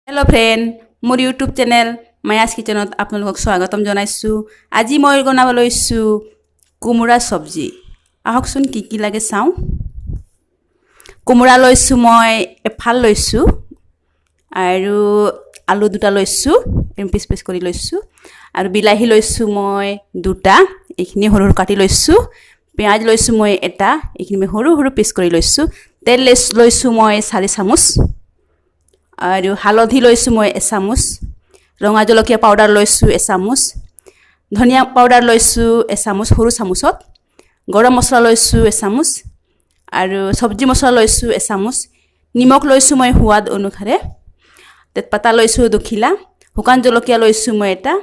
Hello' friend, মোৰ YouTube channel Mayaz কিচেনত আপোনালোকক স্বাগতম জনাইছোঁ। আজি মই বনাব লৈছোঁ কোমোৰা চব্জি। আহকচোন কি কি লাগে চাওঁ। কোমোৰা লৈছোঁ, মই এফাল লৈছোঁ আৰু আলু দুটা লৈছোঁ, পিচ পিচ কৰি লৈছোঁ আৰু বিলাহী লৈছোঁ মই দুটা, এইখিনি সৰু সৰু কাটি লৈছোঁ। পিঁয়াজ লৈছোঁ মই এটা, এইখিনি মই সৰু সৰু পিচ কৰি লৈছোঁ। তেল লৈছোঁ মই 4 চামুচ আৰু হালধি লৈছোঁ মই এচামুচ, ৰঙা জলকীয়া পাউডাৰ লৈছোঁ এচামুচ, ধনিয়া পাউডাৰ লৈছোঁ এচামুচ সৰু চামুচত, গৰম মছলা লৈছোঁ এচামুচ আৰু চব্জি মছলা লৈছোঁ এচামুচ, নিমখ লৈছোঁ মই সোৱাদ অনুসাৰে, তেজপাতা লৈছোঁ দুখিলা, শুকান জলকীয়া লৈছোঁ মই এটা,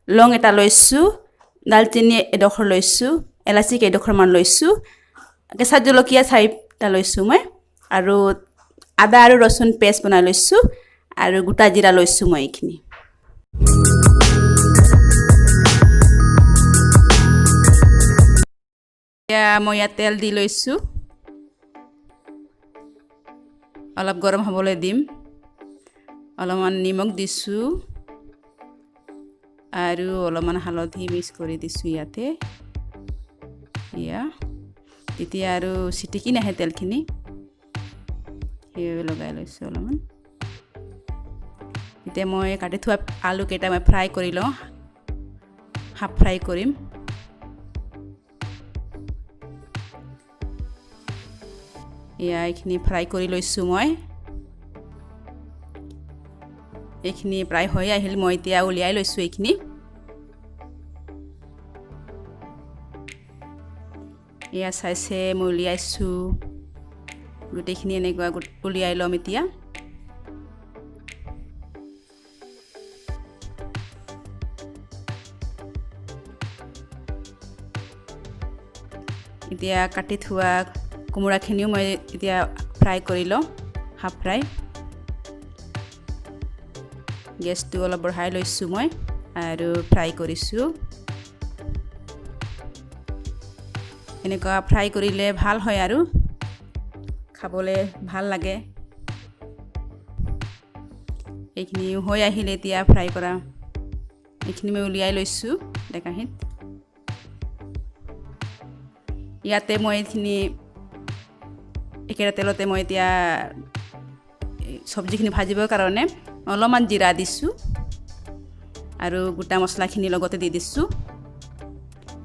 লং এটা লৈছোঁ, দালচেনি এডোখৰ লৈছোঁ, এলাচি কেইডোখৰমান লৈছোঁ, কেঁচা জলকীয়া 4টা লৈছোঁ মই আৰু আদা আৰু ৰচুন পেষ্ট বনাই লৈছোঁ আৰু গোটা জিৰা লৈছোঁ মই এইখিনি। এতিয়া মই ইয়াত তেল দি লৈছোঁ, অলপ গৰম হ'বলৈ দিম, অলপমান নিমখ দিছোঁ আৰু অলপমান হালধি মিক্স কৰি দিছোঁ ইয়াতে। তেতিয়া আৰু চিটিকি নাহে তেলখিনি, লগাই লৈছোঁ অলপমান। এতিয়া মই কাটি থোৱা আলুকেইটা মই ফ্ৰাই কৰি লওঁ, হাফ ফ্ৰাই কৰিম। এইখিনি ফ্ৰাই কৰি লৈছোঁ মই, এইখিনি প্ৰায় হৈ আহিল, মই এতিয়া উলিয়াই লৈছোঁ এইখিনি। চাইছে মই উলিয়াইছোঁ, গোটেইখিনি এনেকুৱা উলিয়াই ল'ম এতিয়া। এতিয়া কাটি থোৱা কোমোৰাখিনিও মই এতিয়া ফ্ৰাই কৰি লওঁ, হাফ ফ্ৰাই। গেছটো অলপ বঢ়াই লৈছোঁ মই আৰু ফ্ৰাই কৰিছোঁ। এনেকুৱা ফ্ৰাই কৰিলে ভাল হয় আৰু খাবলৈ ভাল লাগে। এইখিনি হৈ আহিলে এতিয়া ফ্ৰাই কৰা, এইখিনি মই উলিয়াই লৈছোঁ ডেকাহীত। ইয়াতে মই এইখিনি একেটা তেলতে মই এতিয়া চব্জিখিনি ভাজিবৰ কাৰণে অলপমান জিৰা দিছোঁ আৰু গোটা মছলাখিনি লগতে দি দিছোঁ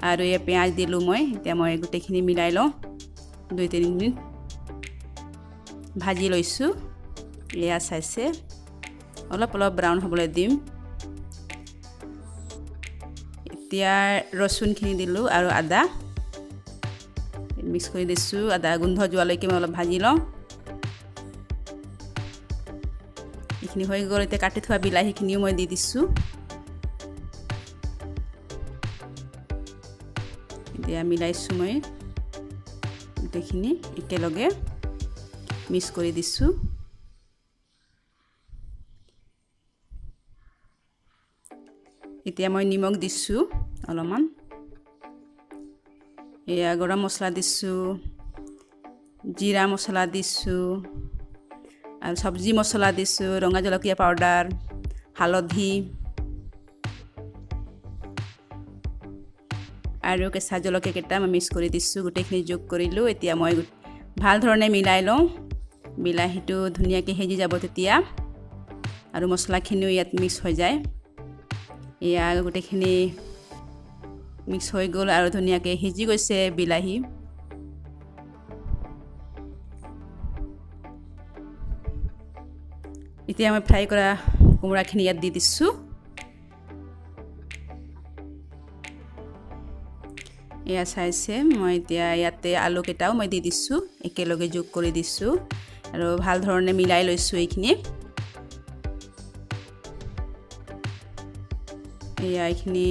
আৰু পিঁয়াজ দিলোঁ মই। এতিয়া মই গোটেইখিনি মিলাই লওঁ, 2-3 মিনিট ভাজি লৈছোঁ। চাইছে অলপ অলপ ব্ৰাউন হ'বলৈ দিম। এতিয়া ৰচুনখিনি দিলোঁ আৰু আদা মিক্স কৰি দিছোঁ, আদা গোন্ধ যোৱালৈকে মই অলপ ভাজি লওঁ। এইখিনি হৈ গ'ল, এতিয়া কাটি থোৱা বিলাহীখিনিও মই দি দিছোঁ। এতিয়া মিলাইছোঁ মই গোটেইখিনি একেলগে মিক্স কৰি দিছোঁ। এতিয়া মই নিমখ দিছোঁ অলপমান, গৰম মছলা দিছোঁ, জিৰা মছলা দিছোঁ আৰু চব্জি মছলা দিছোঁ, ৰঙা জলকীয়া পাউডাৰ, হালধি আৰু কেঁচা জলকীয়া কেইটা মই মিক্স কৰি দিছোঁ, গোটেইখিনি যোগ কৰিলোঁ। এতিয়া মই ভাল ধৰণে মিলাই লওঁ, বিলাহীটো ধুনীয়াকৈ সিজি যাব তেতিয়া আৰু মছলাখিনিও ইয়াত মিক্স হৈ যায়। গোটেইখিনি মিক্স হৈ গ'ল আৰু ধুনীয়াকৈ সিজি গৈছে বিলাহী। এতিয়া মই ফ্ৰাই কৰা কোমোৰাখিনি ইয়াত দি দিছোঁ। চাইছে মই এতিয়া ইয়াতে আলুকেইটাও মই দি দিছোঁ, একেলগে যোগ কৰি দিছোঁ আৰু ভাল ধৰণে মিলাই লৈছোঁ এইখিনি। এইখিনি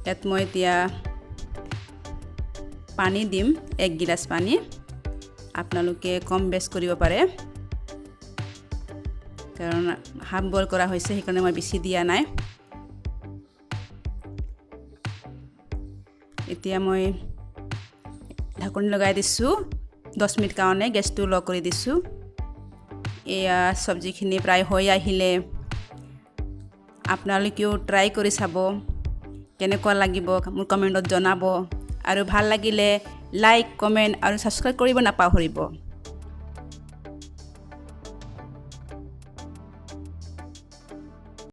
ইয়াত মই এতিয়া পানী দিম, 1 গিলাচ পানী। আপোনালোকে কম বেছ কৰিব পাৰে, কাৰণ হাফ বইল কৰা হৈছে সেইকাৰণে মই বেছি দিয়া নাই। এতিয়া মই ঢাকনি লগাই দিছোঁ 10 মিনিট কাৰণে, গেছটো ল' কৰি দিছোঁ। এয়া চব্জিখিনি প্ৰায় হৈ আহিলে আপোনালোকেও ট্ৰাই কৰি চাব কেনেকুৱা লাগিব মোৰ কমেণ্টত জনাব আৰু ভাল লাগিলে লাইক কমেণ্ট আৰু ছাবস্ক্ৰাইব কৰিব নাপাহৰিব